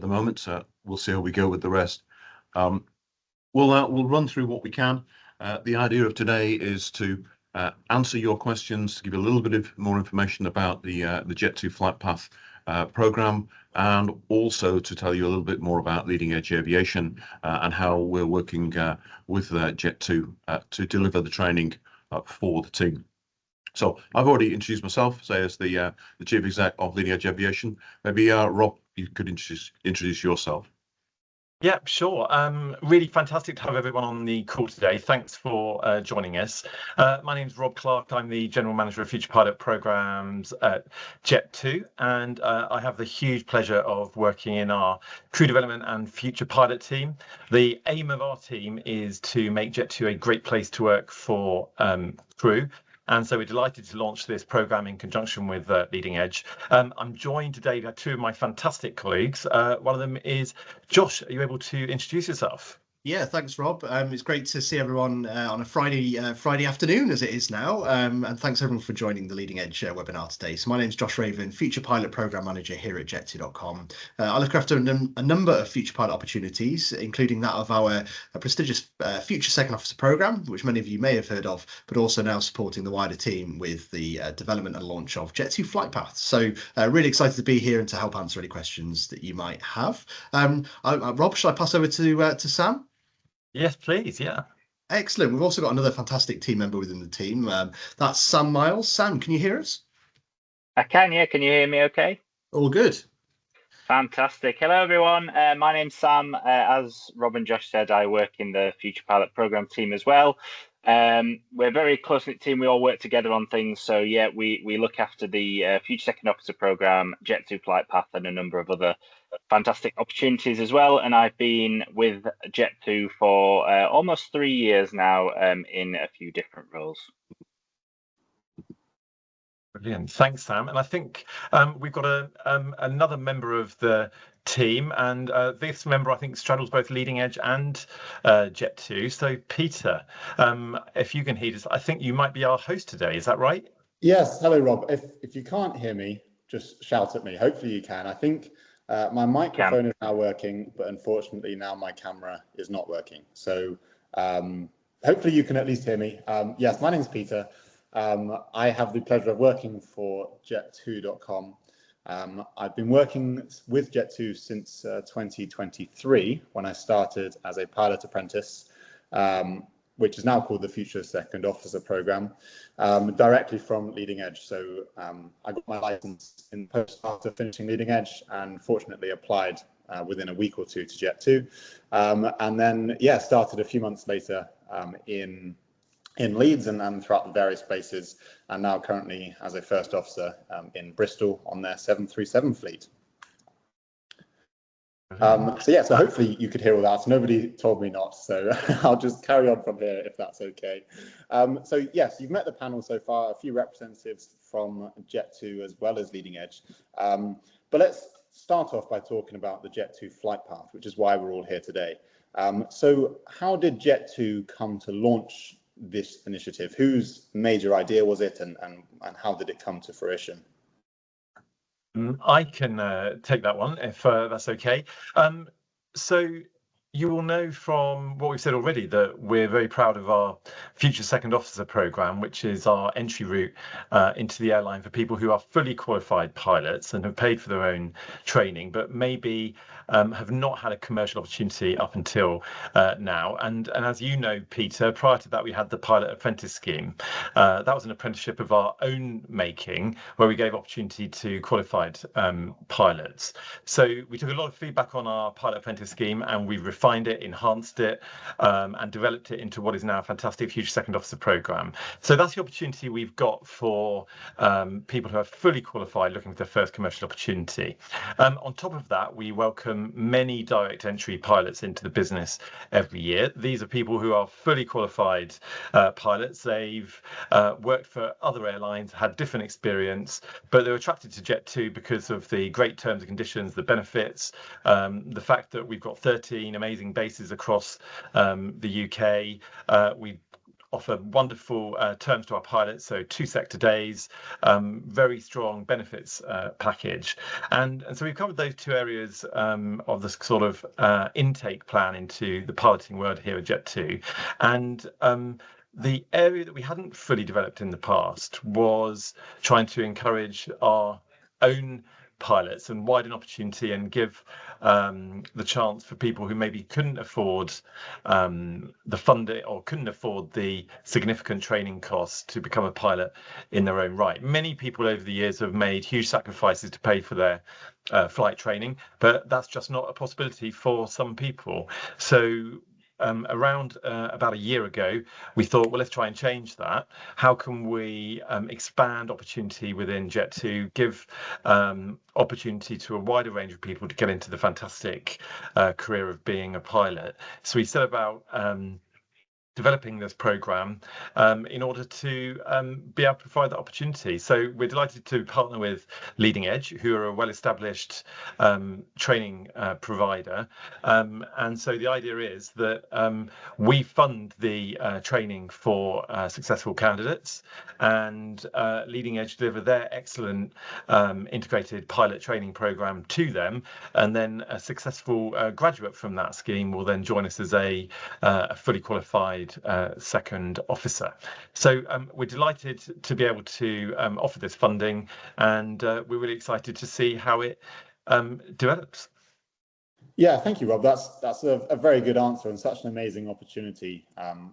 the moment. We'll see how we go with the rest. We'll run through what we can. The idea of today is to answer your questions, to give you a little bit of more information about the Jet2FlightPath program, and also to tell you a little bit more about Leading Edge Aviation and how we're working with Jet2 to deliver the training for the team. So I've already introduced myself, say as the Chief Exec of Leading Edge Aviation. Maybe Rob, you could introduce yourself. Yeah, sure. Really fantastic to have everyone on the call today. Thanks for joining us. My name is Rob Clark. I'm the General Manager of Future Pilot Programs at Jet2, and I have the huge pleasure of working in our crew development and future pilot team. The aim of our team is to make Jet2 a great place to work for crew. And so we're delighted to launch this program in conjunction with Leading Edge. I'm joined today by two of my fantastic colleagues. One of them is Josh. Are you able to introduce yourself? Yeah, thanks, Rob. It's great to see everyone on a Friday afternoon, as it is now. And thanks everyone for joining the Leading Edge webinar today. So my name's Josh Raven, Future Pilot Program Manager here at Jet2.com. I look after a number of future pilot opportunities, including that of our prestigious Future Second Officer Program, which many of you may have heard of, but also now supporting the wider team with the development and launch of Jet2FlightPath. So really excited to be here and to help answer any questions that you might have. Rob, shall I pass over to Sam? Yes, please. Yeah. Excellent. We've also got another fantastic team member within the team. That's Sam Miles. Sam, can you hear us? I can, yeah. Can you hear me okay? All good. Fantastic. Hello, everyone. My name's Sam. As Rob and Josh said, I work in the Future Pilot Program team as well. We're a very close-knit team. We all work together on things. So, yeah, we look after the Future Second Officer Program, Jet2FlightPath, and a number of other fantastic opportunities as well. And I've been with Jet2 for almost 3 years now in a few different roles. Brilliant. Thanks, Sam. And I think we've got another member of the team, and this member, I think, straddles both Leading Edge and Jet2. So, Peter, if you can hear us, I think you might be our host today. Is that right? Yes. Hello, Rob. If you can't hear me, just shout at me. Hopefully you can. I think my microphone is now working, but unfortunately now my camera is not working. So hopefully you can at least hear me. Yes, my name's Peter. I have the pleasure of working for Jet2.com. I've been working with Jet2 since 2023, when I started as a pilot apprentice, which is now called the Future Second Officer Program, directly from Leading Edge. So I got my license in post after finishing Leading Edge, and fortunately applied within a week or two to Jet2, and then started a few months later in Leeds and throughout the various bases, and now currently as a first officer in Bristol on their 737 fleet. So hopefully you could hear all that. Nobody told me not, so I'll just carry on from here if that's okay. So yes, you've met the panel so far, a few representatives from Jet2 as well as Leading Edge. But let's start off by talking about the Jet2 flight path, which is why we're all here today. So how did Jet2 come to launch this initiative? Whose major idea was it, and how did it come to fruition? I can take that one if that's okay. So you will know from what we've said already that we're very proud of our Future Second Officer Program, which is our entry route into the airline for people who are fully qualified pilots and have paid for their own training, but maybe have not had a commercial opportunity up until now. And as you know, Peter, prior to that, we had the Pilot Apprentice Scheme. That was an apprenticeship of our own making, where we gave opportunity to qualified pilots. So we took a lot of feedback on our Pilot Apprentice Scheme, and we refined it, enhanced it, and developed it into what is now a fantastic Future Second Officer Program. So that's the opportunity we've got for people who are fully qualified looking for their first commercial opportunity. On top of that, we welcome many direct entry pilots into the business every year. These are people who are fully qualified pilots. They've worked for other airlines, had different experience, but they're attracted to Jet2 because of the great terms and conditions, the benefits, the fact that we've got 13 amazing bases across the UK. We offer wonderful terms to our pilots, so 2 sector days, very strong benefits package, and so we've covered those 2 areas of the sort of intake plan into the piloting world here at Jet2, and the area that we hadn't fully developed in the past was trying to encourage our own pilots and widen opportunity and give the chance for people who maybe couldn't afford the funding or couldn't afford the significant training costs to become a pilot in their own right. Many people over the years have made huge sacrifices to pay for their flight training, but that's just not a possibility for some people. So around about a year ago, we thought, well, let's try and change that. How can we expand opportunity within Jet2, give opportunity to a wider range of people to get into the fantastic career of being a pilot? So we set about developing this program in order to be able to provide that opportunity. So we're delighted to partner with Leading Edge, who are a well-established training provider. And so the idea is that we fund the training for successful candidates, and Leading Edge deliver their excellent integrated pilot training program to them, and then a successful graduate from that scheme will then join us as a fully qualified second officer. So we're delighted to be able to offer this funding, and we're really excited to see how it develops. Yeah, thank you, Rob. That's a very good answer and such an amazing opportunity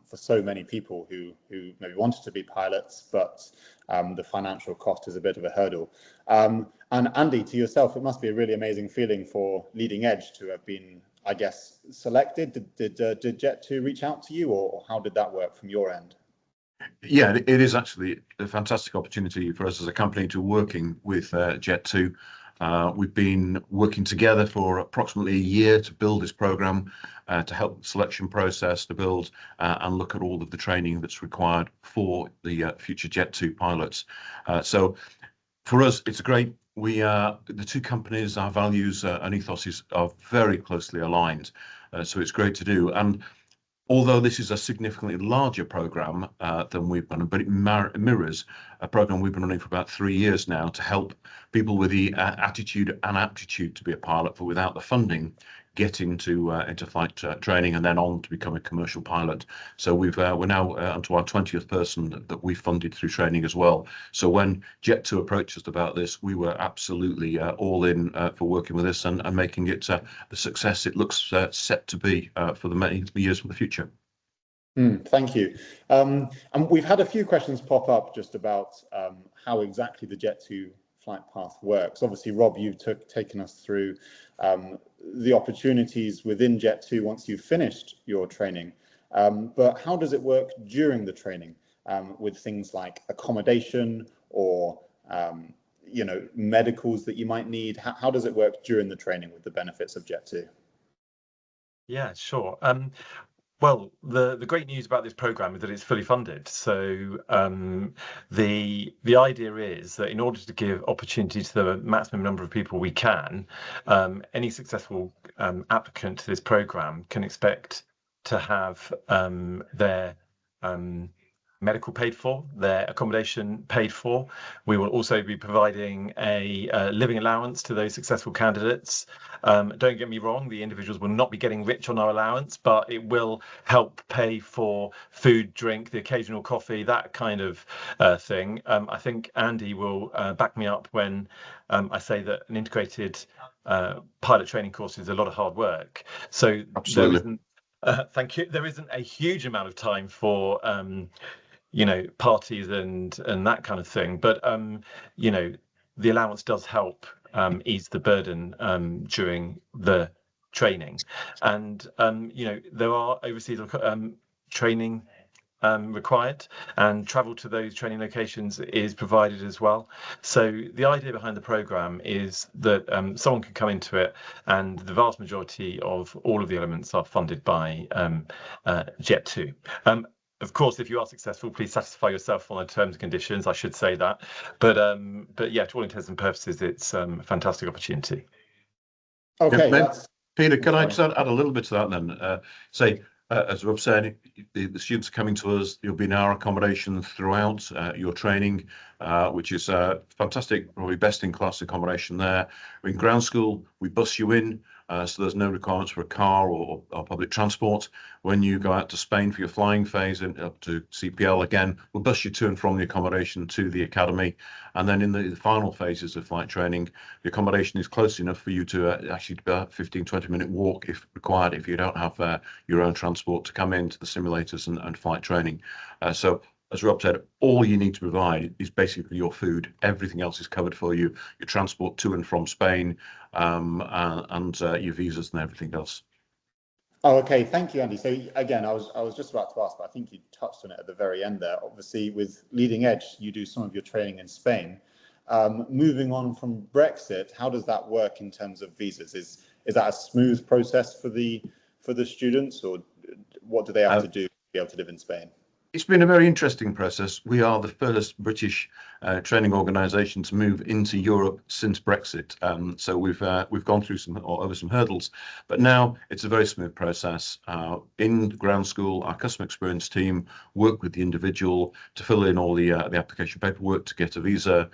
for so many people who maybe wanted to be pilots, but the financial cost is a bit of a hurdle. And Andy, to yourself, it must be a really amazing feeling for Leading Edge to have been, I guess, selected. Did Jet2 reach out to you, or how did that work from your end? Yeah, it is actually a fantastic opportunity for us as a company to working with Jet2. We've been working together for approximately a year to build this program, to help the selection process, to build and look at all of the training that's required for the future Jet2 pilots. So for us, it's great. The 2 companies, our values and ethos are very closely aligned. So it's great to do. And although this is a significantly larger program than we've done, but it mirrors a program we've been running for about 3 years now to help people with the attitude and aptitude to be a pilot, but without the funding, get into flight training and then on to become a commercial pilot. So we're now onto our 20th person that we funded through training as well. So when Jet2 approached us about this, we were absolutely all in for working with this and making it the success it looks set to be for the many years for the future. Thank you. And we've had a few questions pop up just about how exactly the Jet2FlightPath works. Obviously, Rob, you've taken us through the opportunities within Jet2 once you've finished your training. But how does it work during the training with things like accommodation or medicals that you might need? How does it work during the training with the benefits of Jet2? Yeah, sure. Well, the great news about this program is that it's fully funded. So the idea is that in order to give opportunity to the maximum number of people we can, any successful applicant to this program can expect to have their medical paid for, their accommodation paid for. We will also be providing a living allowance to those successful candidates. Don't get me wrong, the individuals will not be getting rich on our allowance, but it will help pay for food, drink, the occasional coffee, that kind of thing. I think Andy will back me up when I say that an integrated pilot training course is a lot of hard work. So absolutely. Thank you. There isn't a huge amount of time for parties and that kind of thing, but the allowance does help ease the burden during the training, and there are overseas training required, and travel to those training locations is provided as well. So the idea behind the program is that someone can come into it, and the vast majority of all of the elements are funded by Jet2. Of course, if you are successful, please satisfy yourself on the terms and conditions. I should say that, but yeah, to all intents and purposes, it's a fantastic opportunity. Okay, Peter, can I just add a little bit to that then? As Rob said, the students are coming to us. You'll be in our accommodation throughout your training, which is fantastic, probably best in class accommodation there. In ground school, we bus you in, so there's no requirements for a car or public transport. When you go out to Spain for your flying phase and up to CPL again, we'll bus you to and from the accommodation to the academy. And then in the final phases of flight training, the accommodation is close enough for you to actually do a 15-20 minute walk if required, if you don't have your own transport to come into the simulators and flight training. So as Rob said, all you need to provide is basically your food. Everything else is covered for you, your transport to and from Spain, and your visas and everything else. Oh, okay. Thank you, Andy. So again, I was just about to ask, but I think you touched on it at the very end there. Obviously, with Leading Edge, you do some of your training in Spain. Moving on from Brexit, how does that work in terms of visas? Is that a smooth process for the students, or what do they have to do to be able to live in Spain? It's been a very interesting process. We are the first British training organisation to move into Europe since Brexit. So we've gone through over some hurdles, but now it's a very smooth process. In ground school, our customer experience team work with the individual to fill in all the application paperwork to get a visa.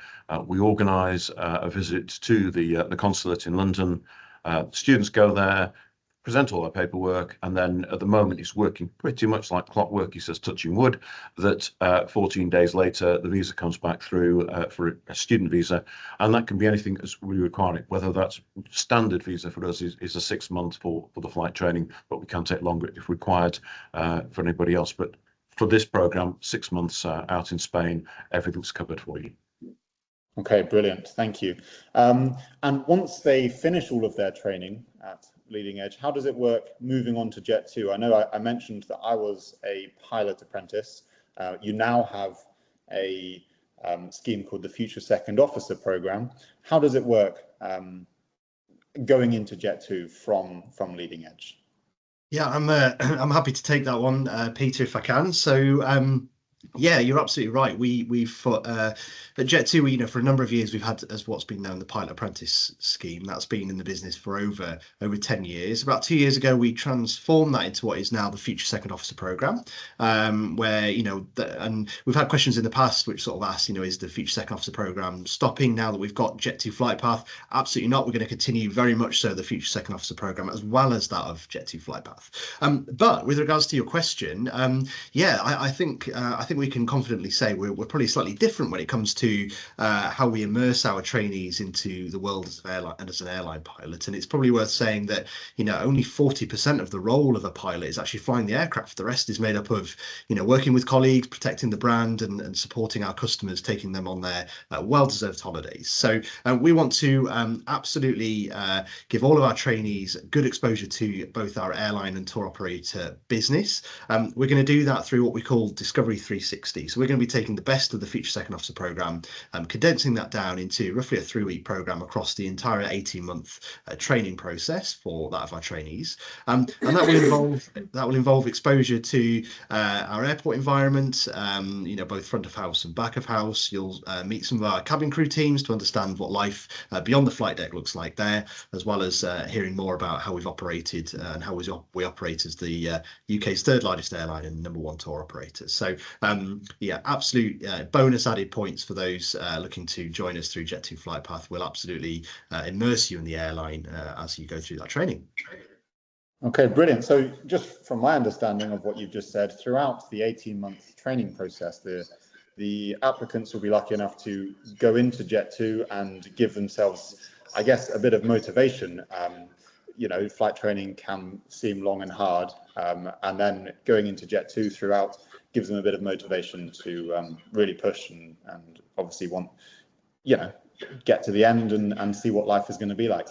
We organise a visit to the consulate in London. Students go there, present all our paperwork, and then at the moment it's working pretty much like clockwork. He says, touching wood, that 14 days later the visa comes back through for a student visa, and that can be anything as we require it. Whether that's standard visa for us is a 6 months for the flight training, but we can take longer if required for anybody else. But for this program, 6 months out in Spain, everything's covered for you. Okay, brilliant. Thank you. And once they finish all of their training at Leading Edge, how does it work moving on to Jet2? I know I mentioned that I was a pilot apprentice. You now have a scheme called the Future Second Officer Program. How does it work going into Jet2 from Leading Edge? Yeah, I'm happy to take that one, Peter, if I can. So yeah, you're absolutely right. We've at Jet2, for a number of years we've had as what's been known the pilot apprentice scheme. That's been in the business for over 10 years. About 2 years ago, we transformed that into what is now the Future Second Officer Program, where and we've had questions in the past which sort of asked, is the Future Second Officer Program stopping now that we've got Jet2FlightPath? Absolutely not. We're going to continue very much so the Future Second Officer Program as well as that of Jet2FlightPath. But with regards to your question, yeah, I think we can confidently say we're probably slightly different when it comes to how we immerse our trainees into the world as an airline pilot. And it's probably worth saying that only 40% of the role of a pilot is actually flying the aircraft. The rest is made up of working with colleagues, protecting the brand, and supporting our customers, taking them on their well-deserved holidays. So we want to absolutely give all of our trainees good exposure to both our airline and tour operator business. We're going to do that through what we call Discovery 360. So we're going to be taking the best of the Future Second Officer Program, condensing that down into roughly a 3-week program across the entire 18-month training process for that of our trainees, and that will involve exposure to our airport environment, both front of house and back of house. You'll meet some of our cabin crew teams to understand what life beyond the flight deck looks like there, as well as hearing more about how we've operated and how we operate as the UK's third largest airline and #1 tour operator. So yeah, absolute bonus added points for those looking to join us through Jet2FlightPath. We'll absolutely immerse you in the airline as you go through that training. Okay, brilliant. So just from my understanding of what you've just said, throughout the 18-month training process, the applicants will be lucky enough to go into Jet2 and give themselves, I guess, a bit of motivation. Flight training can seem long and hard, and then going into Jet2 throughout gives them a bit of motivation to really push and obviously want, get to the end and see what life is going to be like.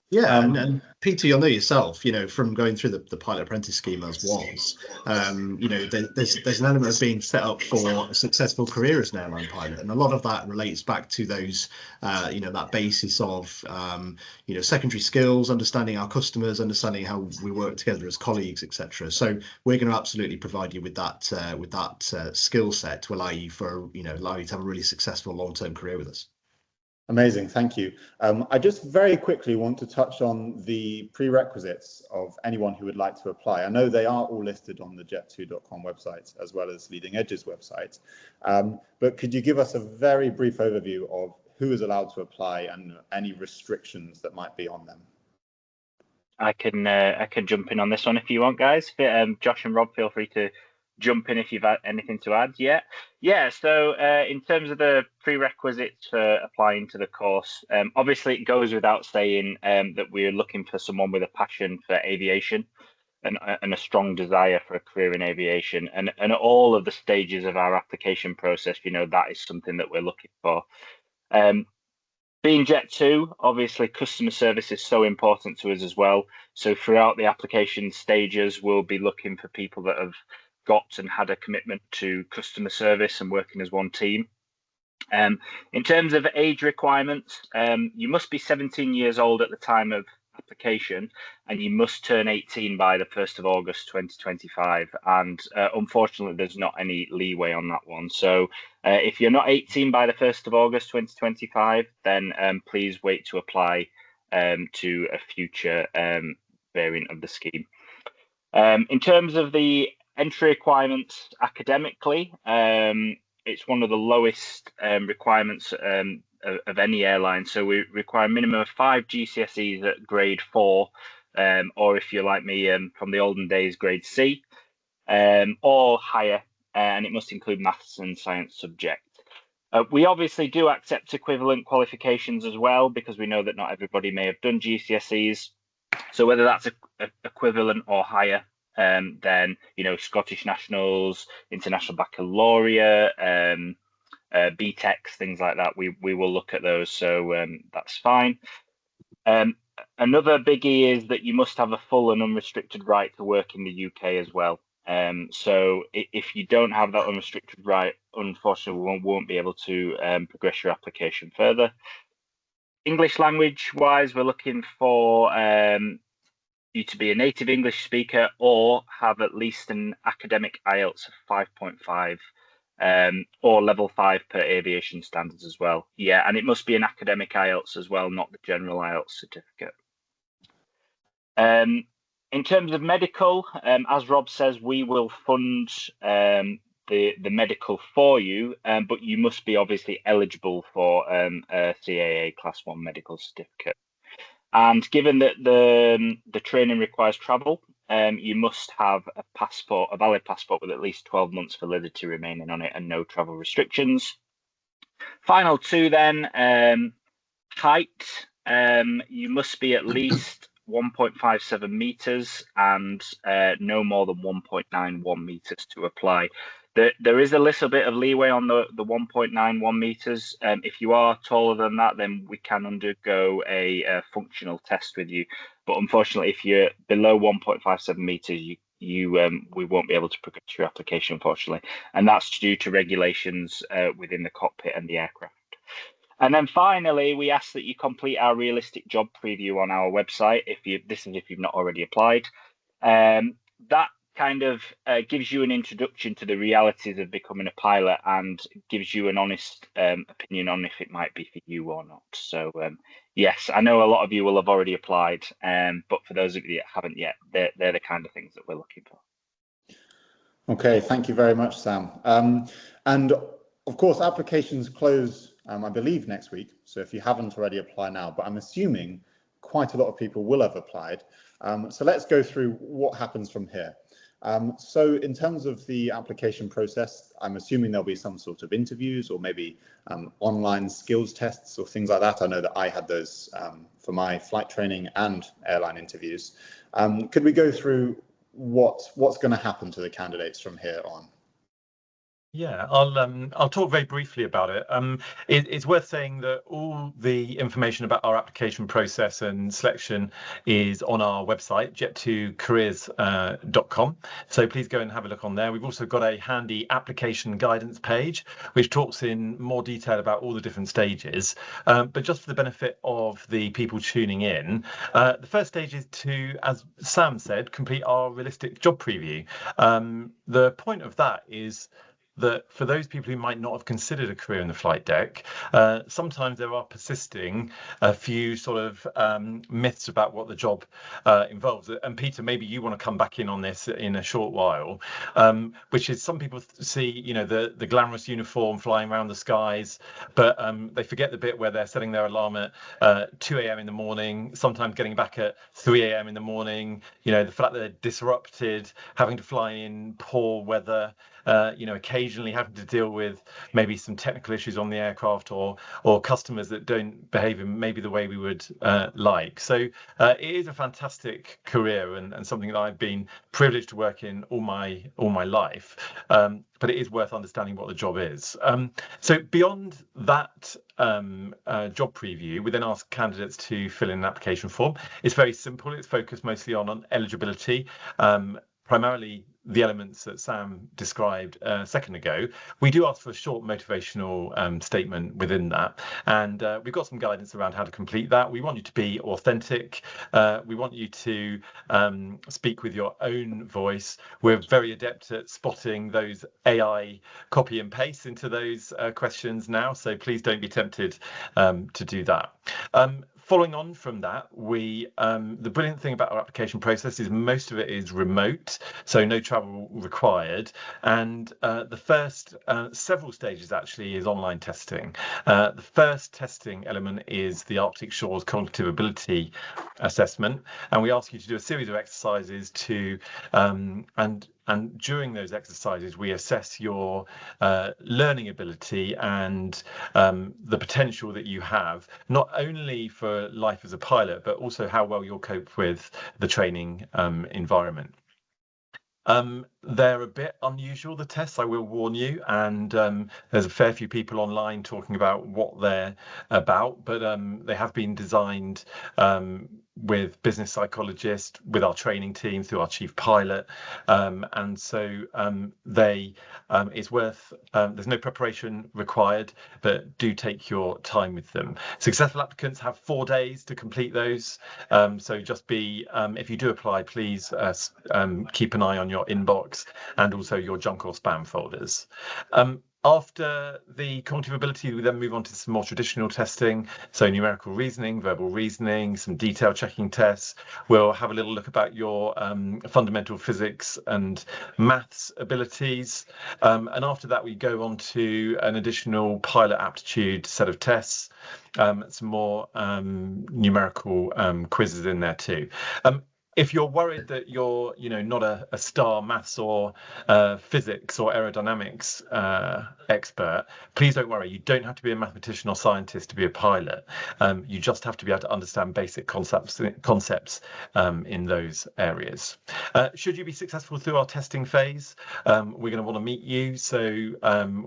Yeah, and Peter, you'll know yourself, from going through the pilot apprentice scheme as was, there's an element of being set up for a successful career as an airline pilot, and a lot of that relates back to those, that basis of, secondary skills, understanding our customers, understanding how we work together as colleagues, etc. So we're going to absolutely provide you with that skill set to allow you to have a really successful long-term career with us. Amazing, thank you. I just very quickly want to touch on the prerequisites of anyone who would like to apply. I know they are all listed on the jet2.com website as well as Leading Edge's website, but could you give us a very brief overview of who is allowed to apply and any restrictions that might be on them? I can jump in on this one if you want, guys. Josh and Rob, feel free to jump in if you've had anything to add. Yeah. So in terms of the prerequisites for applying to the course, obviously it goes without saying that we're looking for someone with a passion for aviation and a strong desire for a career in aviation. And at all of the stages of our application process, that is something that we're looking for. Being Jet2, obviously customer service is so important to us as well. So throughout the application stages, we'll be looking for people that have got and had a commitment to customer service and working as one team. In terms of age requirements, you must be 17 years old at the time of application, and you must turn 18 by the 1st of August 2025. And unfortunately, there's not any leeway on that one. So if you're not 18 by the 1st of August 2025, then please wait to apply to a future variant of the scheme. In terms of the entry requirements academically, it's one of the lowest requirements of any airline. So we require a minimum of 5 GCSEs at grade 4, or if you're like me from the olden days, grade C, or higher, and it must include maths and science subjects. We obviously do accept equivalent qualifications as well, because we know that not everybody may have done GCSEs. So whether that's equivalent or higher, then Scottish Nationals, International Baccalaureate, BTECs, things like that, we will look at those, so that's fine. Another biggie is that you must have a full and unrestricted right to work in the UK as well. So if you don't have that unrestricted right, unfortunately, we won't be able to progress your application further. English language wise, we're looking for you to be a native English speaker or have at least an academic IELTS of 5.5. Or level 5 per aviation standards as well. Yeah, and it must be an academic IELTS as well, not the general IELTS certificate. In terms of medical, as Rob says, we will fund the medical for you, but you must be obviously eligible for a CAA Class 1 medical certificate. And given that the training requires travel, you must have a valid passport with at least 12 months validity remaining on it and no travel restrictions. Final two then, height. You must be at least 1.57 meters and no more than 1.91 meters to apply. There is a little bit of leeway on the 1.91 meters. If you are taller than that, then we can undergo a functional test with you. But unfortunately, if you're below 1.57 meters, we won't be able to progress your application, unfortunately. And that's due to regulations within the cockpit and the aircraft. And then finally, we ask that you complete our realistic job preview on our website if you've not already applied. That kind of gives you an introduction to the realities of becoming a pilot and gives you an honest opinion on if it might be for you or not. So yes, I know a lot of you will have already applied, but for those of you that haven't yet, they're the kind of things that we're looking for. Okay, thank you very much, Sam. And of course, applications close, I believe, next week. So if you haven't already applied now, but I'm assuming quite a lot of people will have applied. So let's go through what happens from here. So in terms of the application process, I'm assuming there'll be some sort of interviews or maybe online skills tests or things like that. I know that I had those for my flight training and airline interviews. Could we go through what's going to happen to the candidates from here on? Yeah, I'll talk very briefly about it. It's worth saying that all the information about our application process and selection is on our website, jet2careers.com. So please go and have a look on there. We've also got a handy application guidance page, which talks in more detail about all the different stages. But just for the benefit of the people tuning in, the first stage is to, as Sam said, complete our realistic job preview. The point of that is that for those people who might not have considered a career in the flight deck, sometimes there are persisting a few sort of myths about what the job involves. And Peter, maybe you want to come back in on this in a short while, which is some people see, you know, the glamorous uniform flying around the skies, but they forget the bit where they're setting their alarm at 2 a.m. in the morning, sometimes getting back at 3 a.m. in the morning, you know, the fact that they're disrupted, having to fly in poor weather, you know, occasionally having to deal with maybe some technical issues on the aircraft or customers that don't behave in maybe the way we would like. So it is a fantastic career and something that I've been privileged to work in all my life. But it is worth understanding what the job is. So beyond that job preview, we then ask candidates to fill in an application form. It's very simple. It's focused mostly on eligibility, primarily the elements that Sam described a second ago. We do ask for a short motivational statement within that, and we've got some guidance around how to complete that. We want you to be authentic. We want you to speak with your own voice. We're very adept at spotting those AI copy and paste into those questions now, so please don't be tempted to do that. Following on from that, the brilliant thing about our application process is most of it is remote, so no travel required. And the first several stages actually is online testing. The first testing element is the Arctic Shores Cognitive Ability Assessment, and we ask you to do a series of exercises to and during those exercises, we assess your learning ability and the potential that you have, not only for life as a pilot, but also how well you'll cope with the training environment. They're a bit unusual, the tests, I will warn you, and there's a fair few people online talking about what they're about, but they have been designed with business psychologists, with our training team, through our chief pilot, and so it's worth, there's no preparation required, but do take your time with them. Successful applicants have 4 days to complete those, so just be, if you do apply, please keep an eye on your inbox and also your junk or spam folders. After the cognitive ability, we then move on to some more traditional testing, so numerical reasoning, verbal reasoning, some detail checking tests. We'll have a little look about your fundamental physics and maths abilities, and after that we go on to an additional pilot aptitude set of tests, some more numerical quizzes in there too. If you're worried that you're, you know, not a star maths or physics or aerodynamics expert, please don't worry. You don't have to be a mathematician or scientist to be a pilot. You just have to be able to understand basic concepts in those areas. Should you be successful through our testing phase, we're going to want to meet you. So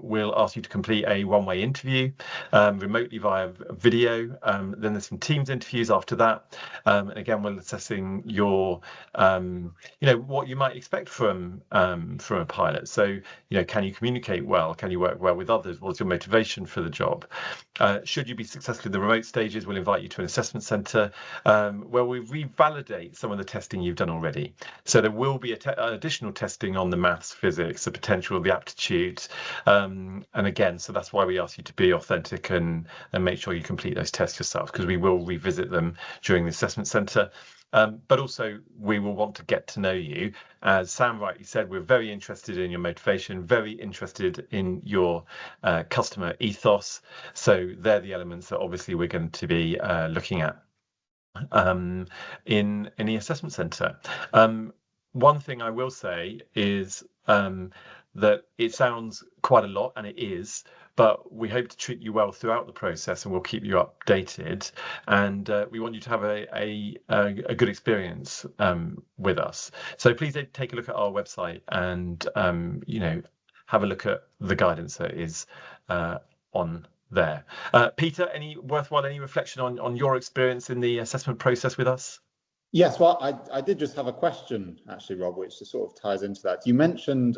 we'll ask you to complete a one-way interview remotely via video. Then there's some Teams interviews after that. And again, we're assessing your you know, what you might expect from a pilot. So, you know, can you communicate well? Can you work well with others? What's your motivation for the job? Should you be successful in the remote stages, we'll invite you to an assessment centre where we revalidate some of the testing you've done already. So there will be additional testing on the maths, physics, the potential of the aptitudes. And again, so that's why we ask you to be authentic and make sure you complete those tests yourself, because we will revisit them during the assessment centre. But also we will want to get to know you. As Sam rightly said, we're very interested in your motivation, very interested in your customer ethos. So they're the elements that obviously we're going to be looking at in the assessment centre. One thing I will say is that it sounds quite a lot, and it is, but we hope to treat you well throughout the process, and we'll keep you updated. And we want you to have a good experience with us. So please take a look at our website and you know, have a look at the guidance that is on there. Peter, any reflection on your experience in the assessment process with us? Yes, well, I did just have a question, actually, Rob, which sort of ties into that. You mentioned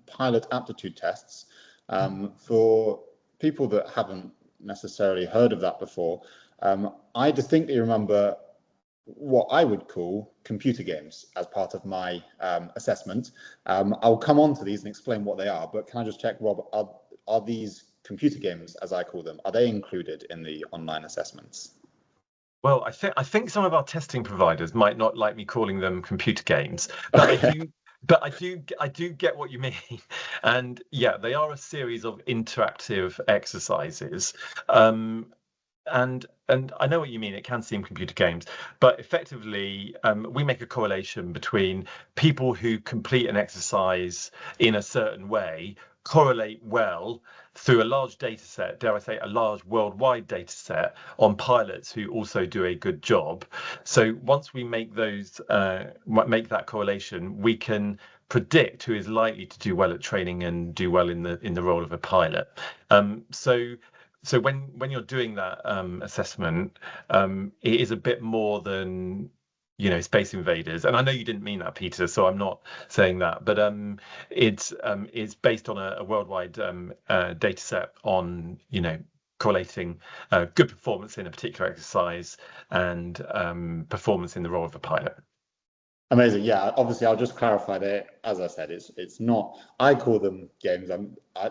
pilot aptitude tests. For people that haven't necessarily heard of that before, I distinctly remember what I would call computer games as part of my assessment. I'll come on to these and explain what they are, but can I just check, Rob, are these computer games, as I call them, are they included in the online assessments? Well, I think some of our testing providers might not like me calling them computer games, but okay. I do get what you mean. And yeah, they are a series of interactive exercises. And I know what you mean. It can seem computer games, but effectively, we make a correlation between people who complete an exercise in a certain way correlate well through a large data set, dare I say a large worldwide data set, on pilots who also do a good job. So once we make those make that correlation, we can predict who is likely to do well at training and do well in the role of a pilot. So when you're doing that assessment, it is a bit more than, you know, Space Invaders. And I know you didn't mean that, Peter, so I'm not saying that. But it's based on a worldwide data set on, you know, correlating good performance in a particular exercise and performance in the role of a pilot. Amazing. Yeah, obviously, I'll just clarify that. As I said, it's not. I call them games.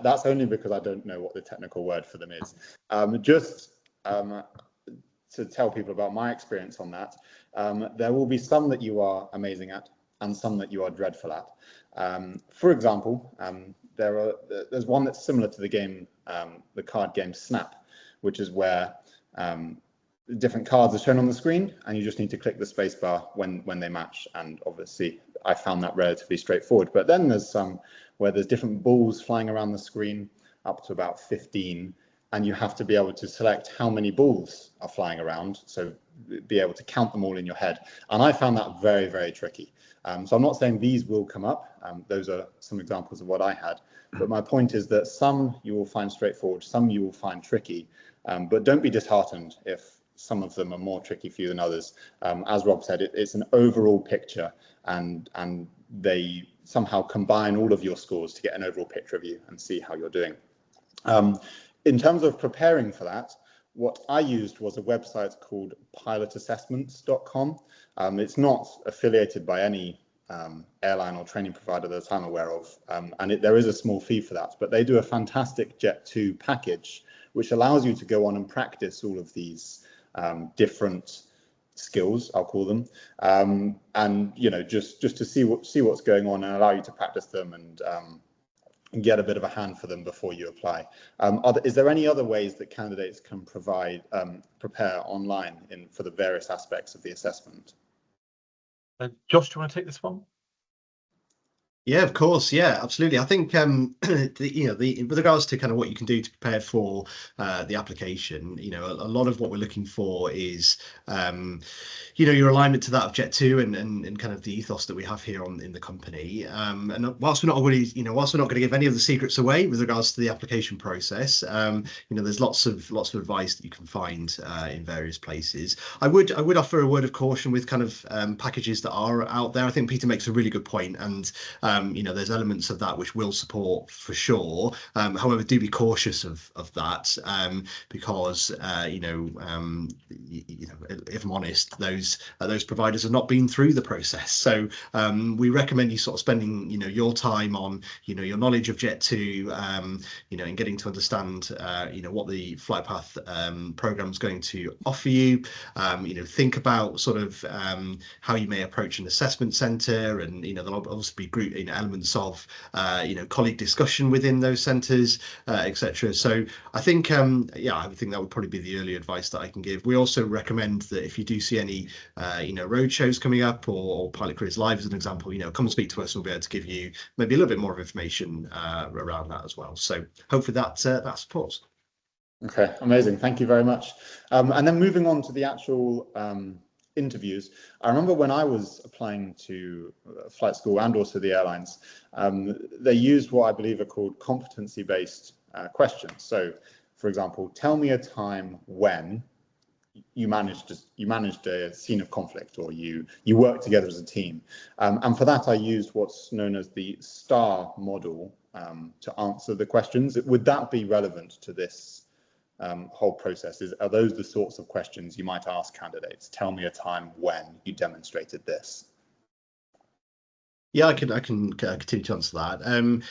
That's only because I don't know what the technical word for them is. To tell people about my experience on that, there will be some that you are amazing at and some that you are dreadful at. For example, there's one that's similar to the game, the card game Snap, which is where different cards are shown on the screen and you just need to click the space bar when they match. And obviously I found that relatively straightforward, but then there's some where there's different balls flying around the screen, up to about 15, and you have to be able to select how many balls are flying around, so be able to count them all in your head. And I found that very, very tricky. So I'm not saying these will come up. Those are some examples of what I had. But my point is that some you will find straightforward, some you will find tricky. But don't be disheartened if some of them are more tricky for you than others. As Rob said, it's an overall picture, and they somehow combine all of your scores to get an overall picture of you and see how you're doing. In terms of preparing for that, what I used was a website called pilotassessments.com. It's not affiliated by any airline or training provider that I'm aware of, and there is a small fee for that, but they do a fantastic Jet2 package, which allows you to go on and practice all of these different skills, I'll call them, and you know, just to see what's going on and allow you to practice them and get a bit of a hand for them before you apply. Is there any other ways that candidates can prepare online for the various aspects of the assessment? Josh, do you want to take this one? Yeah, of course. Yeah, absolutely. I think with regards to kind of what you can do to prepare for the application, you know, a lot of what we're looking for is your alignment to that of Jet2 and kind of the ethos that we have here in the company. And whilst we're not going to give any of the secrets away with regards to the application process, there's lots of advice that you can find in various places. I would offer a word of caution with kind of packages that are out there. I think Peter makes a really good point, and there's elements of that which will support for sure. However, do be cautious of that, because if I'm honest, those providers have not been through the process. So we recommend you sort of spending your time on your knowledge of Jet2, and getting to understand what the FlightPath program is going to offer you. Think about sort of how you may approach an assessment center, and there'll obviously be group elements of colleague discussion within those centers, etc. So I think I would think that would probably be the early advice that I can give. We also recommend that if you do see any road shows coming up, or Pilot Careers Live as an example, come and speak to us. We'll be able to give you maybe a little bit more of information around that as well. So hopefully that supports. Okay, amazing. Thank you very much. And then moving on to the actual interviews, I remember when I was applying to flight school and also the airlines, they used what I believe are called competency-based questions. So, for example, tell me a time when you managed a scene of conflict, or you worked together as a team. And for that, I used what's known as the STAR model to answer the questions. Would that be relevant to this whole process? Are those the sorts of questions you might ask candidates? Tell me a time when you demonstrated this. Yeah, I can continue to answer that.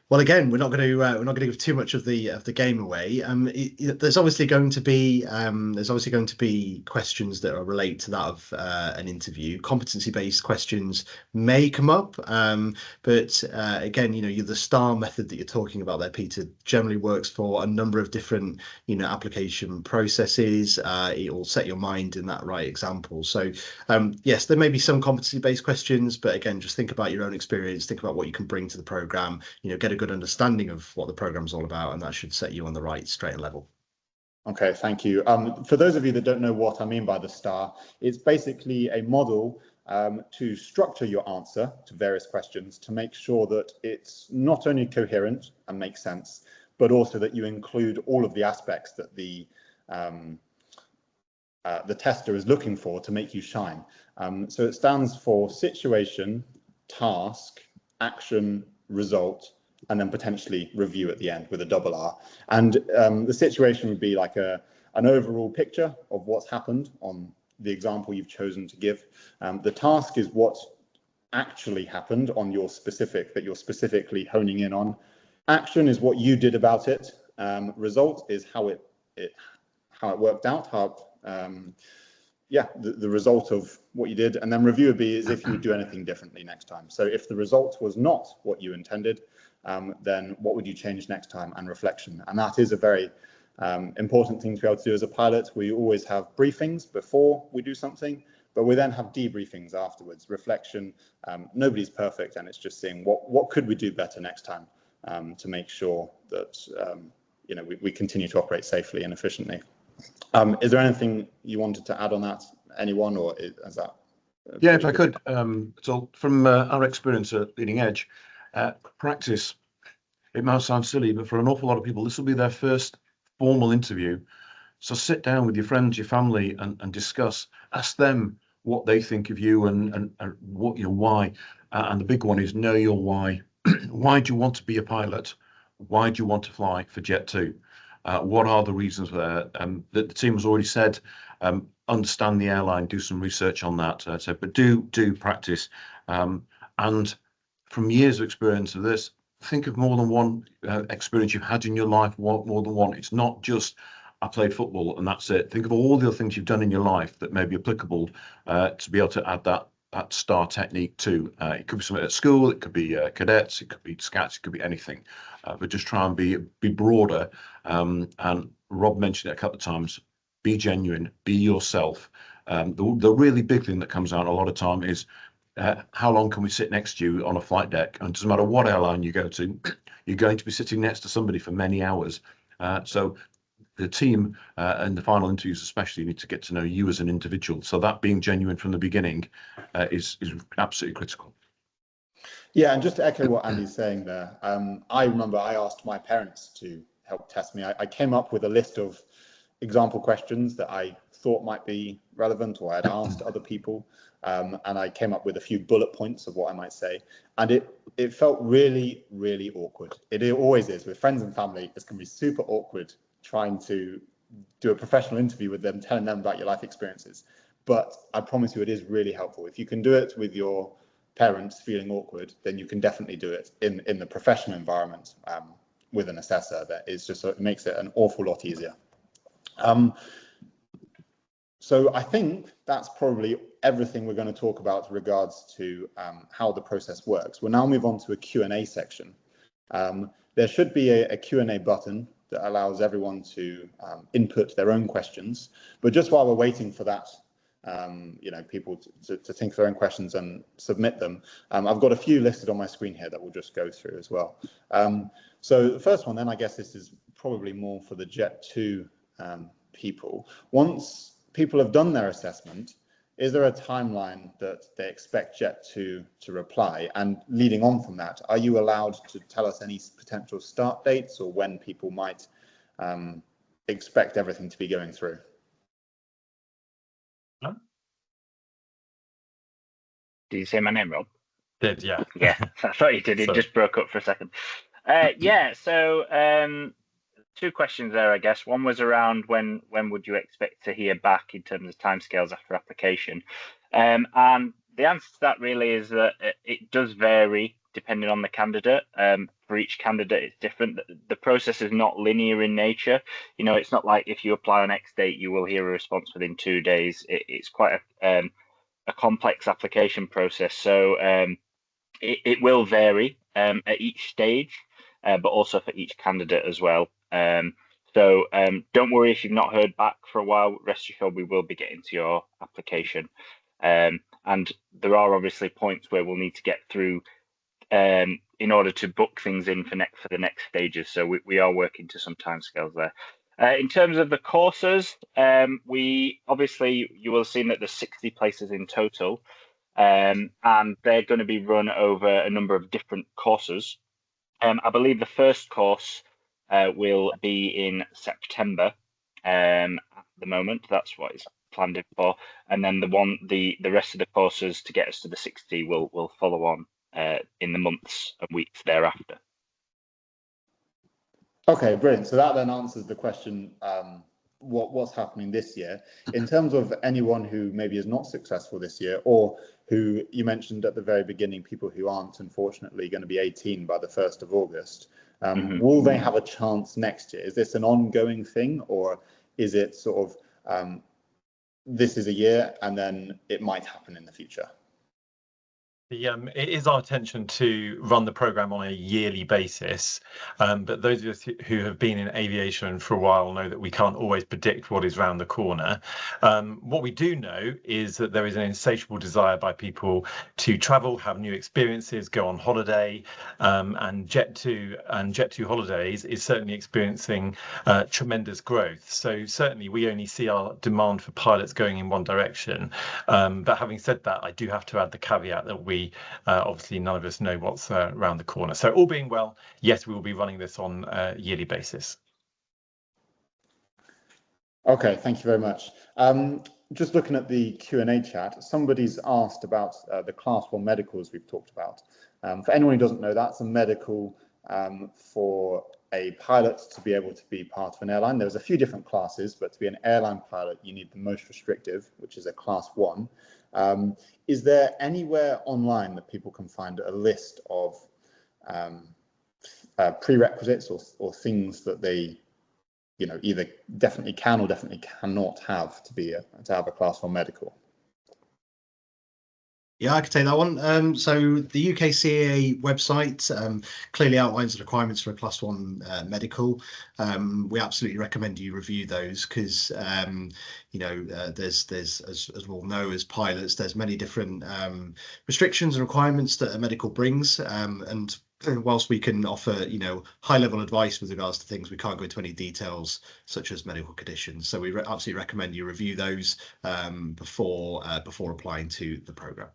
Well, again, we're not going to give too much of the game away. There's obviously going to be questions that are relate to that of an interview. Competency-based questions may come up, but again, the STAR method that you're talking about there, Peter, generally works for a number of different application processes. It will set your mind in that right example. So yes, there may be some competency-based questions, but again, just think about your own experience, think about what you can bring to the program. Get a good understanding of what the program's all about, and that should set you on the right straight and level. Okay, thank you. For those of you that don't know what I mean by the STAR, it's basically a model to structure your answer to various questions to make sure that it's not only coherent and makes sense, but also that you include all of the aspects that the tester is looking for to make you shine. So it stands for situation, task, action, result, and then potentially review at the end with a double R. And the situation would be like an overall picture of what's happened on the example you've chosen to give. The task is what actually happened on your specific, that you're specifically honing in on. Action is what you did about it. Result is how it worked out, the result of what you did. And then review would be as if you would do anything differently next time. So if the result was not what you intended, then what would you change next time, and reflection. And that is a very important thing to be able to do as a pilot. We always have briefings before we do something, but we then have debriefings afterwards. Reflection, nobody's perfect, and it's just seeing what could we do better next time to make sure that we continue to operate safely and efficiently. Is there anything you wanted to add on that, anyone, or is that? Yeah, if I could. So from our experience at Leading Edge, practice, it might sound silly, but for an awful lot of people, this will be their first formal interview. So sit down with your friends, your family, and discuss. Ask them what they think of you and what why. And the big one is know your why. Why do you want to be a pilot? Why do you want to fly for Jet2? What are the reasons for that? The team has already said, understand the airline, do some research on that. But do practice. And from years of experience of this, think of more than one experience you've had in your life, more than one. It's not just, I played football and that's it. Think of all the other things you've done in your life that may be applicable to be able to add that STAR technique to. It could be something at school, it could be cadets, it could be scouts, it could be anything. But just try and be broader. And Rob mentioned it a couple of times. Be genuine, be yourself. The really big thing that comes out a lot of time is how long can we sit next to you on a flight deck? And it doesn't matter what airline you go to, you're going to be sitting next to somebody for many hours. So the team and the final interviews especially need to get to know you as an individual. So that being genuine from the beginning is absolutely critical. Yeah, and just to echo what Andy's saying there, I remember I asked my parents to help test me. I came up with a list of example questions that I thought might be relevant, or I had asked other people, and I came up with a few bullet points of what I might say, and it felt really, really awkward. It always is with friends and family. It's going to be super awkward trying to do a professional interview with them, telling them about your life experiences. But I promise you, it is really helpful. If you can do it with your parents feeling awkward, then you can definitely do it in the professional environment with an assessor. That is just, it makes it an awful lot easier. So I think that's probably everything we're going to talk about in regards to how the process works. We'll now move on to a Q&A section. There should be a Q&A button that allows everyone to input their own questions. But just while we're waiting for that, people to think of their own questions and submit them, I've got a few listed on my screen here that we'll just go through as well. So the first one then, I guess this is probably more for the Jet2 people. Once people have done their assessment, is there a timeline that they expect Jet2 to reply? And leading on from that, are you allowed to tell us any potential start dates or when people might expect everything to be going through? Did you say my name, Rob? Did, yeah. Yeah, I thought you did. It just broke up for a second. Yeah, so two questions there, I guess. One was around when would you expect to hear back in terms of timescales after application, and the answer to that really is that it does vary depending on the candidate. For each candidate, it's different. The process is not linear in nature. You know, it's not like if you apply on X date, you will hear a response within 2 days. It's quite a complex application process. So it will vary at each stage, but also for each candidate as well. So don't worry if you've not heard back for a while. Rest assured, we will be getting to your application. And there are obviously points where we'll need to get through in order to book things in for the next stages. So we are working to some timescales there. In terms of the courses, you will have seen that there's 60 places in total, and they're going to be run over a number of different courses. I believe the first course will be in September at the moment. That's what it's planned in for, and then the rest of the courses to get us to the 60 will follow on in the months and weeks thereafter. Okay, brilliant. So that then answers the question, what's happening this year. In terms of anyone who maybe is not successful this year, or who you mentioned at the very beginning, people who aren't unfortunately going to be 18 by the 1st of August, will they have a chance next year? Is this an ongoing thing, or is it sort of this is a year and then it might happen in the future? It is our intention to run the program on a yearly basis, but those of us who have been in aviation for a while know that we can't always predict what is round the corner. What we do know is that there is an insatiable desire by people to travel, have new experiences, go on holiday, and Jet2 Holidays is certainly experiencing tremendous growth. So certainly we only see our demand for pilots going in one direction. But having said that, I do have to add the caveat that we obviously none of us know what's around the corner. So all being well, yes, we will be running this on a yearly basis. Okay, thank you very much. Just looking at the Q&A chat, somebody's asked about the Class 1 medicals we've talked about. For anyone who doesn't know, that's a medical for a pilot to be able to be part of an airline. There's a few different classes, but to be an airline pilot, you need the most restrictive, which is a Class 1. Is there anywhere online that people can find a list of prerequisites or things that they, you know, either definitely can or definitely cannot have to have a Class 1 medical? Yeah, I could take that one. So the UK CAA website clearly outlines the requirements for a Class 1 medical. We absolutely recommend you review those because, you know, there's as we all know as pilots, there's many different restrictions and requirements that a medical brings. And whilst we can offer, you know, high-level advice with regards to things, we can't go into any details such as medical conditions. So we absolutely recommend you review those before applying to the program.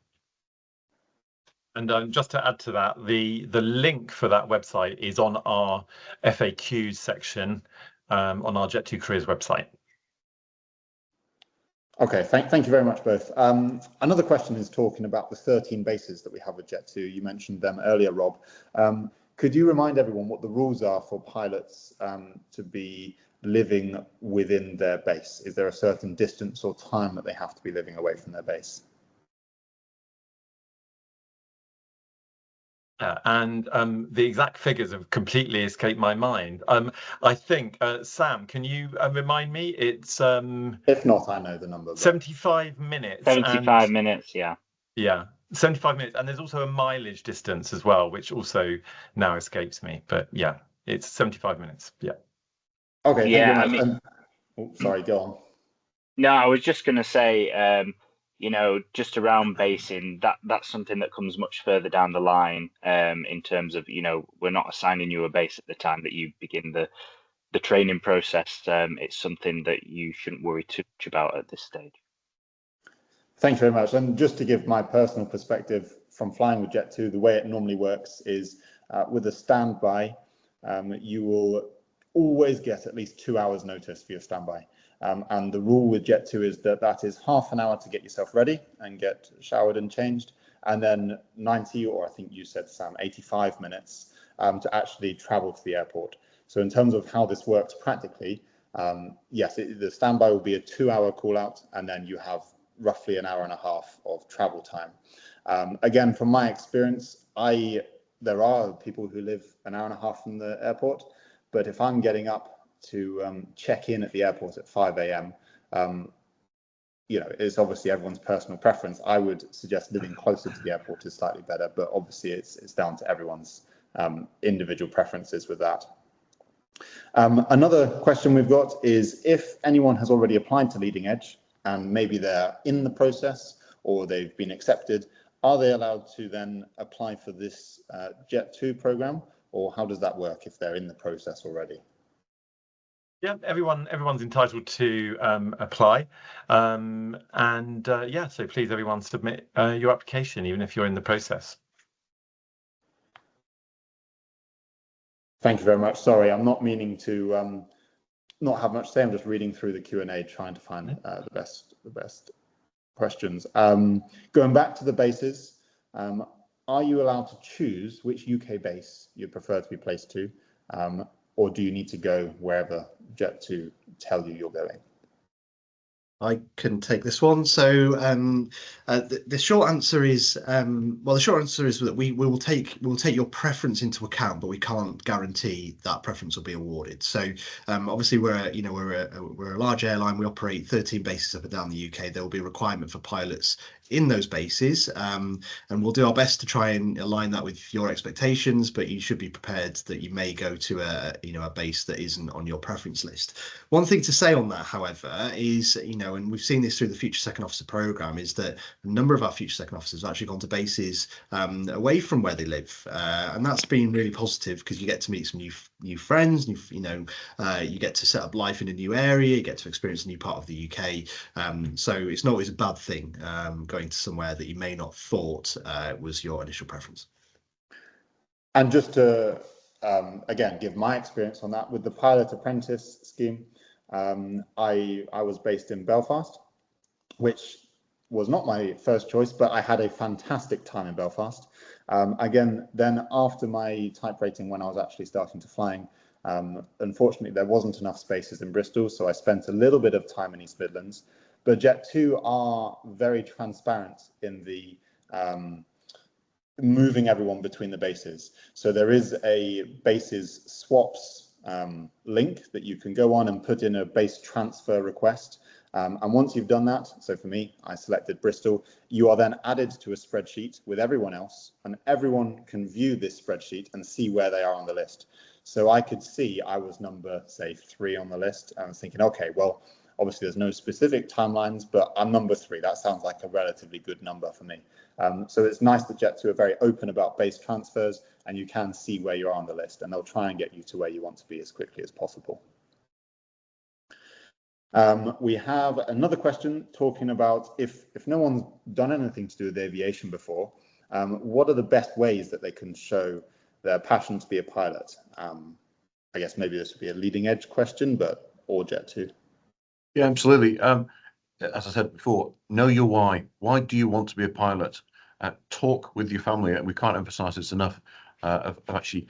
And just to add to that, the link for that website is on our FAQs section on our Jet2 Careers website. Okay, thank you very much both. Another question is talking about the 13 bases that we have with Jet2. You mentioned them earlier, Rob. Could you remind everyone what the rules are for pilots to be living within their base? Is there a certain distance or time that they have to be living away from their base? And the exact figures have completely escaped my mind. I think, Sam, can you remind me? It's if not, I know the number. 75 minutes. 75 minutes, yeah. Yeah, 75 minutes. And there's also a mileage distance as well, which also now escapes me. But yeah, it's 75 minutes. Yeah. Okay. Yeah, thank you very much. Sorry, go on. No, I was just going to say, you know, just around basing, that's something that comes much further down the line in terms of, you know, we're not assigning you a base at the time that you begin the training process. It's something that you shouldn't worry too much about at this stage. Thank you very much. And just to give my personal perspective from flying with Jet2, the way it normally works is with a standby, you will always get at least 2 hours notice for your standby. And the rule with Jet2 is that is half an hour to get yourself ready and get showered and changed, and then 90, or I think you said, Sam, 85 minutes to actually travel to the airport. So in terms of how this works practically, yes, the standby will be a 2-hour call out, and then you have roughly an hour and a half of travel time. Again, from my experience, there are people who live an hour and a half from the airport, but if I'm getting up to check in at the airport at 5 a.m., you know, it's obviously everyone's personal preference. I would suggest living closer to the airport is slightly better, but obviously it's down to everyone's individual preferences with that. Another question we've got is, if anyone has already applied to Leading Edge and maybe they're in the process or they've been accepted, are they allowed to then apply for this Jet2 program, or how does that work if they're in the process already? Yeah, everyone's entitled to apply, yeah, so please everyone submit your application even if you're in the process. Thank you very much. Sorry, I'm not meaning to not have much to say. I'm just reading through the Q&A, trying to find the best questions. Going back to the bases, are you allowed to choose which UK base you prefer to be placed to, or do you need to go wherever Jet2 tell you you're going? I can take this one. So the short answer is that we will take your preference into account, but we can't guarantee that preference will be awarded. So obviously we're a large airline. We operate 13 bases up and down the UK. There will be a requirement for pilots in those bases, and we'll do our best to try and align that with your expectations, but you should be prepared that you may go to a base that isn't on your preference list. One thing to say on that, however, is, and we've seen this through the Future Second Officer program, is that a number of our Future Second Officers have actually gone to bases away from where they live, and that's been really positive because you get to meet some new friends, you get to set up life in a new area, you get to experience a new part of the UK, so it's not always a bad thing going to somewhere that you may not thought was your initial preference. And just to again give my experience on that with the pilot apprentice scheme, I was based in Belfast, which was not my first choice, but I had a fantastic time in Belfast. Again, then after my type rating, when I was actually starting to flying, unfortunately there wasn't enough spaces in Bristol, so I spent a little bit of time in East Midlands. But Jet2 are very transparent in the moving everyone between the bases. So there is a bases swaps link that you can go on and put in a base transfer request. And once you've done that, so for me, I selected Bristol, you are then added to a spreadsheet with everyone else, and everyone can view this spreadsheet and see where they are on the list. So I could see I was number, say, 3 on the list, and I was thinking, okay, well, obviously there's no specific timelines, but I'm number 3. That sounds like a relatively good number for me. So it's nice that Jet2 are very open about base transfers, and you can see where you are on the list, and they'll try and get you to where you want to be as quickly as possible. We have another question talking about if no one's done anything to do with aviation before, what are the best ways that they can show their passion to be a pilot? I guess maybe this would be a leading edge question, or Jet2. Yeah, absolutely. As I said before, know your why. Why do you want to be a pilot? Talk with your family. We can't emphasize this enough of actually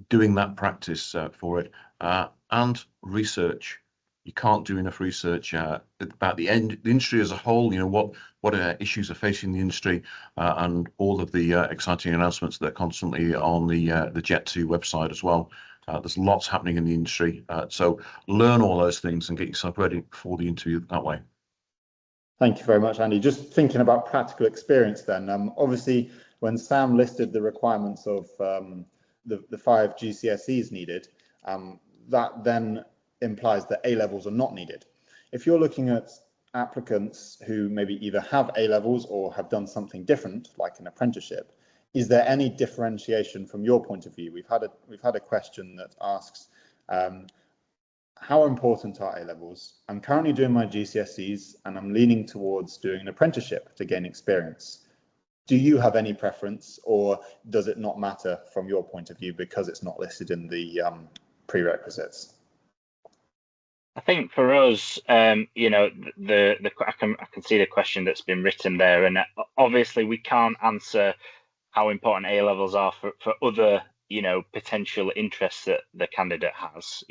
doing that practice for it, and research. You can't do enough research about the industry as a whole. What issues are facing the industry, and all of the exciting announcements that are constantly on the Jet2 website as well. There's lots happening in the industry, so learn all those things and get yourself ready for the interview that way. Thank you very much, Andy. Just thinking about practical experience then, obviously when Sam listed the requirements of the 5 GCSEs needed, that then implies that A-levels are not needed. If you're looking at applicants who maybe either have A-levels or have done something different, like an apprenticeship, is there any differentiation from your point of view? We've had a question that asks, how important are A-levels? I'm currently doing my GCSEs and I'm leaning towards doing an apprenticeship to gain experience. Do you have any preference, or does it not matter from your point of view because it's not listed in the prerequisites? I think for us, I can see the question that's been written there, and obviously we can't answer how important A-levels are for other potential interests that the candidate has.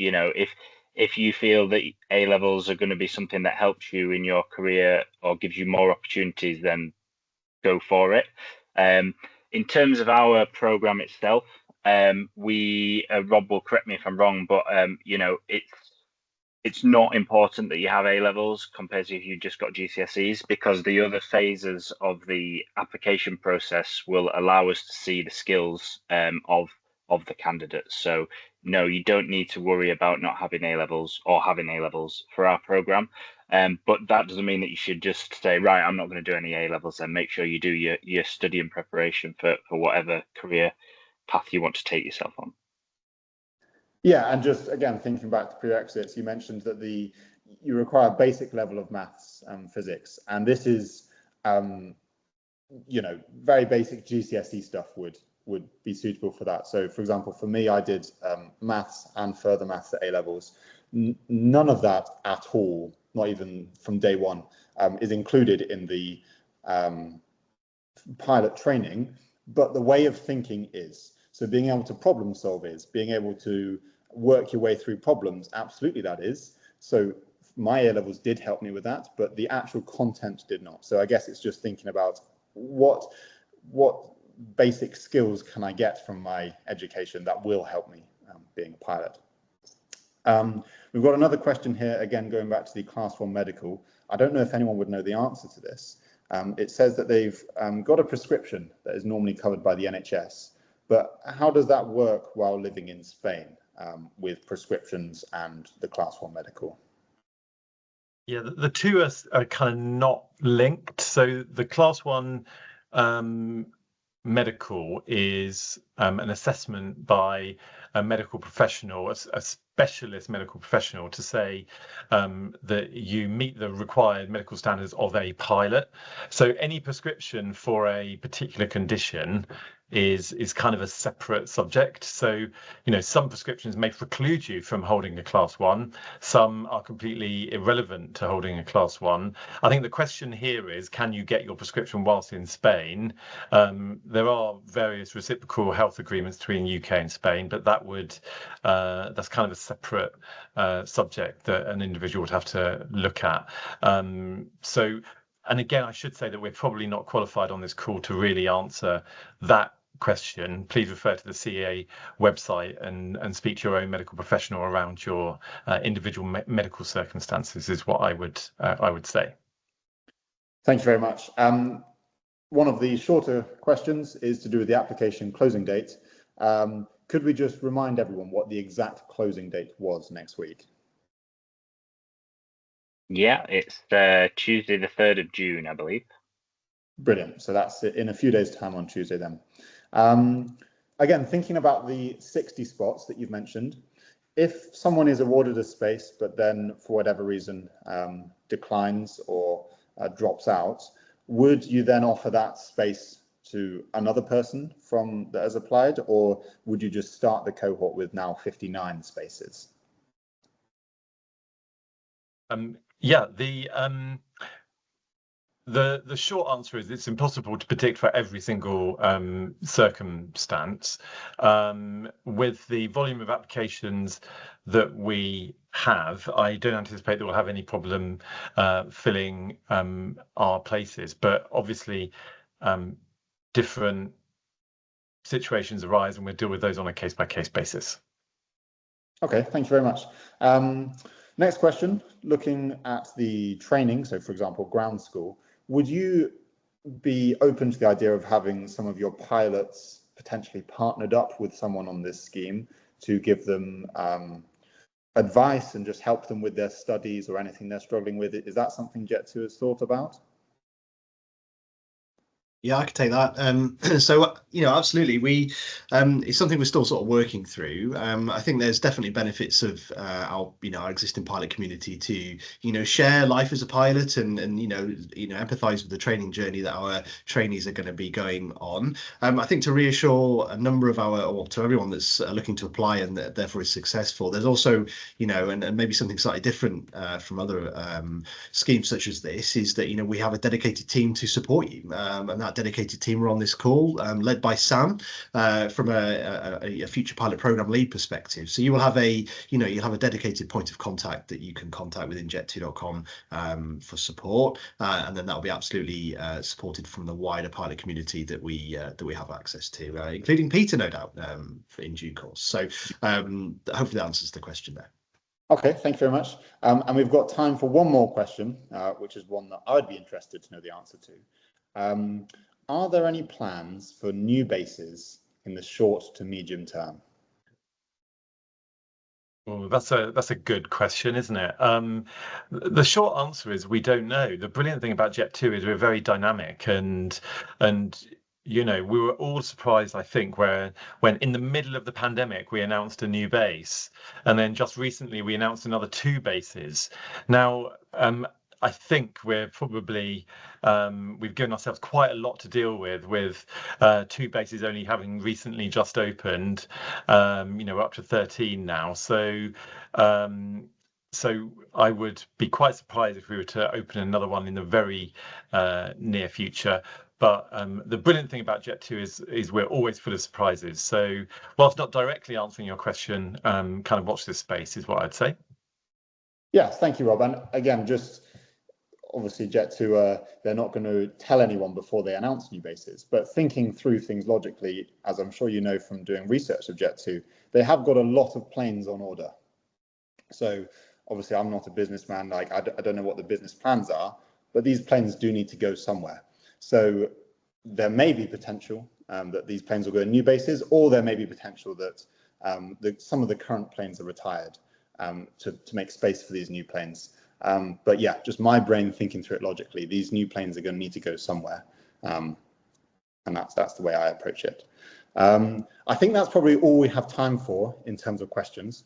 If you feel that A levels are going to be something that helps you in your career or gives you more opportunities, then go for it. In terms of our program itself, we Rob will correct me if I'm wrong, but it's not important that you have A levels compared to if you just got GCSEs, because the other phases of the application process will allow us to see the skills of the candidates. So no, you don't need to worry about not having A levels or having A levels for our program. But that doesn't mean that you should just say, right, I'm not going to do any A levels. Then make sure you do your study and preparation for whatever career path you want to take yourself on. Yeah, and just again thinking back to prerequisites, you mentioned that you require a basic level of maths and physics, and this is very basic GCSE stuff would be suitable for that. So, for example, for me, I did maths and further maths at A levels. None of that at all, not even from day one, is included in the pilot training, but the way of thinking is. So being able to problem solve is, being able to work your way through problems, absolutely that is. So my A levels did help me with that, but the actual content did not. So I guess it's just thinking about what basic skills can I get from my education that will help me being a pilot. We've got another question here, again, going back to the Class 1 medical. I don't know if anyone would know the answer to this. It says that they've got a prescription that is normally covered by the NHS, but how does that work while living in Spain with prescriptions and the Class 1 medical? Yeah, the two are kind of not linked. So the Class 1 medical is an assessment by a medical professional, a specialist medical professional, to say that you meet the required medical standards of a pilot. So any prescription for a particular condition is kind of a separate subject. So, some prescriptions may preclude you from holding a Class 1. Some are completely irrelevant to holding a Class 1. I think the question here is, can you get your prescription whilst in Spain? There are various reciprocal health agreements between UK and Spain, but that's kind of a separate subject that an individual would have to look at. And again, I should say that we're probably not qualified on this call to really answer that question. Please refer to the CEA website and speak to your own medical professional around your individual medical circumstances, is what I would say. Thank you very much. One of the shorter questions is to do with the application closing date. Could we just remind everyone what the exact closing date was next week? Yeah, it's Tuesday, the 3rd of June, I believe. Brilliant. So that's in a few days' time on Tuesday then. Again, thinking about the 60 spots that you've mentioned, if someone is awarded a space, but then for whatever reason declines or drops out, would you then offer that space to another person that has applied, or would you just start the cohort with now 59 spaces? Yeah, the short answer is it's impossible to predict for every single circumstance. With the volume of applications that we have, I don't anticipate that we'll have any problem filling our places, but obviously different situations arise and we'll deal with those on a case-by-case basis. Okay, thank you very much. Next question, looking at the training, so for example, ground school, would you be open to the idea of having some of your pilots potentially partnered up with someone on this scheme to give them advice and just help them with their studies or anything they're struggling with? Is that something Jet2 has thought about? Yeah, I could take that. So, absolutely. It's something we're still sort of working through. I think there's definitely benefits of our existing pilot community to, share life as a pilot and empathise with the training journey that our trainees are going to be going on. I think to reassure a number of to everyone that's looking to apply and therefore is successful, there's also, and maybe something slightly different from other schemes such as this, is that, we have a dedicated team to support you. And that dedicated team are on this call, led by Sam, from a future pilot program lead perspective. So you will have you'll have a dedicated point of contact that you can contact within jet2.com for support, and then that will be absolutely supported from the wider pilot community that we have access to, including Peter, no doubt, in due course. So hopefully that answers the question there. Okay, thank you very much. And we've got time for one more question, which is one that I'd be interested to know the answer to. Are there any plans for new bases in the short to medium term? Oh, that's a good question, isn't it? The short answer is we don't know. The brilliant thing about Jet2 is we're very dynamic, and we were all surprised, I think, when in the middle of the pandemic we announced a new base, and then just recently we announced another 2 bases. Now, I think we're probably we've given ourselves quite a lot to deal with 2 bases only having recently just opened. We're up to 13 now, so I would be quite surprised if we were to open another one in the very near future. But the brilliant thing about Jet2 is we're always full of surprises. So whilst not directly answering your question, kind of watch this space is what I'd say. Yes, thank you, Rob. And again, just obviously Jet2, they're not going to tell anyone before they announce new bases, but thinking through things logically, as I'm sure you know from doing research of Jet2, they have got a lot of planes on order. So obviously I'm not a businessman, like I don't know what the business plans are, but these planes do need to go somewhere. So there may be potential that these planes will go to new bases, or there may be potential that some of the current planes are retired to make space for these new planes. But yeah, just my brain thinking through it logically, these new planes are going to need to go somewhere. And that's the way I approach it. I think that's probably all we have time for in terms of questions.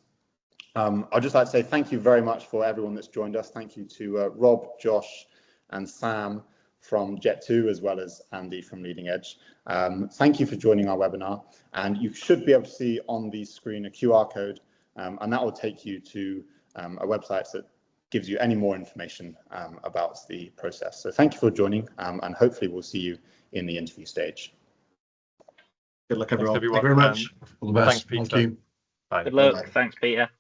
I'd just like to say thank you very much for everyone that's joined us. Thank you to Rob, Josh, and Sam from Jet2, as well as Andy from Leading Edge. Thank you for joining our webinar, and you should be able to see on the screen a QR code, and that will take you to a website that gives you any more information about the process. So thank you for joining, and hopefully we'll see you in the interview stage. Good luck, everyone. Thanks, Thank you very much. All the best. Thanks, Peter. Thank you. Bye. Good luck. Bye. Thanks, Peter.